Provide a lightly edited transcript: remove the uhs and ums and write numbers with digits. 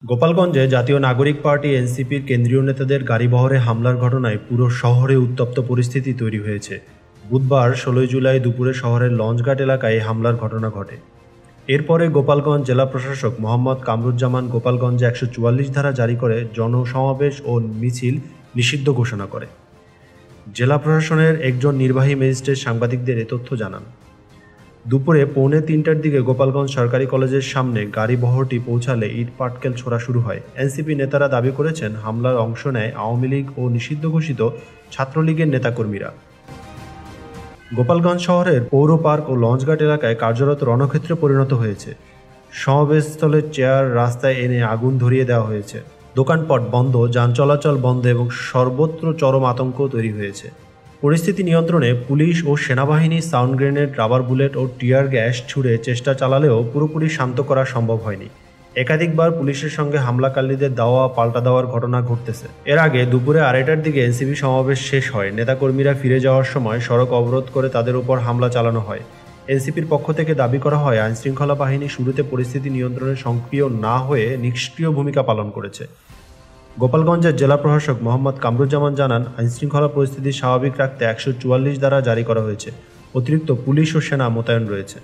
গোপালগঞ্জে জাতীয় নাগরিক পার্টি এনসিপির কেন্দ্রীয় নেতাদের গাড়িবহরে হামলার ঘটনায় পুরো শহরে উত্তপ্ত পরিস্থিতি তৈরি হয়েছে। বুধবার ১৬ জুলাই দুপুরে শহরের লঞ্চঘাট এলাকায় হামলার ঘটনা ঘটে। এরপরে গোপালগঞ্জ জেলা প্রশাসক মোহাম্মদ কামরুজ্জামান গোপালগঞ্জে ১৪৪ ধারা জারি করে জনসমাবেশ ও মিছিল নিষিদ্ধ ঘোষণা করে। জেলা প্রশাসনের একজন নির্বাহী ম্যাজিস্ট্রেট সাংবাদিকদের এ তথ্য জানান। দুপুরে 2:45টার দিকে গোপালগঞ্জ সরকারি কলেজের সামনে গাড়িবহরটি পৌঁছালে ইট পাটকেল ছোড়া শুরু হয়। এনসিপি নেতারা দাবি করেছেন, হামলার অংশ নেয় আওয়ামী লীগ ও নিষিদ্ধ ঘোষিত ছাত্রলীগের নেতাকর্মীরা। গোপালগঞ্জ শহরের পৌর পার্ক ও লঞ্চঘাট এলাকায় কার্যরত রণক্ষেত্রে পরিণত হয়েছে। সমাবেশস্থলে চেয়ার রাস্তায় এনে আগুন ধরিয়ে দেওয়া হয়েছে। দোকানপাট বন্ধ, যান চলাচল বন্ধ এবং সর্বত্র চরম আতঙ্ক তৈরি হয়েছে। পরিস্থিতি নিয়ন্ত্রণে পুলিশ ও সেনাবাহিনী সাউন্ড গ্রেনেড, রাবার বুলেট ও টিয়ার গ্যাস ছুড়ে চেষ্টা চালালেও পুরোপুরি শান্ত করা সম্ভব হয়নি। একাধিকবার পুলিশের সঙ্গে হামলাকারীদের দাওয়া পাল্টা দেওয়ার ঘটনা ঘটতেছে। এর আগে দুপুরে 2:30টার দিকে এনসিপি সমাবেশ শেষ হয়। নেতাকর্মীরা ফিরে যাওয়ার সময় সড়ক অবরোধ করে তাদের উপর হামলা চালানো হয়। এনসিপির পক্ষ থেকে দাবি করা হয়, আইনশৃঙ্খলা বাহিনী শুরুতে পরিস্থিতি নিয়ন্ত্রণে সক্রিয় না হয়ে নিষ্ক্রিয় ভূমিকা পালন করেছে। গোপালগঞ্জের জেলা প্রশাসক মোহাম্মদ কামরুজ্জামান জানান, আইনশৃঙ্খলা পরিস্থিতি স্বাভাবিক রাখতে ১৪৪ ধারা জারি করা হয়েছে। অতিরিক্ত পুলিশ ও সেনা মোতায়েন রয়েছে।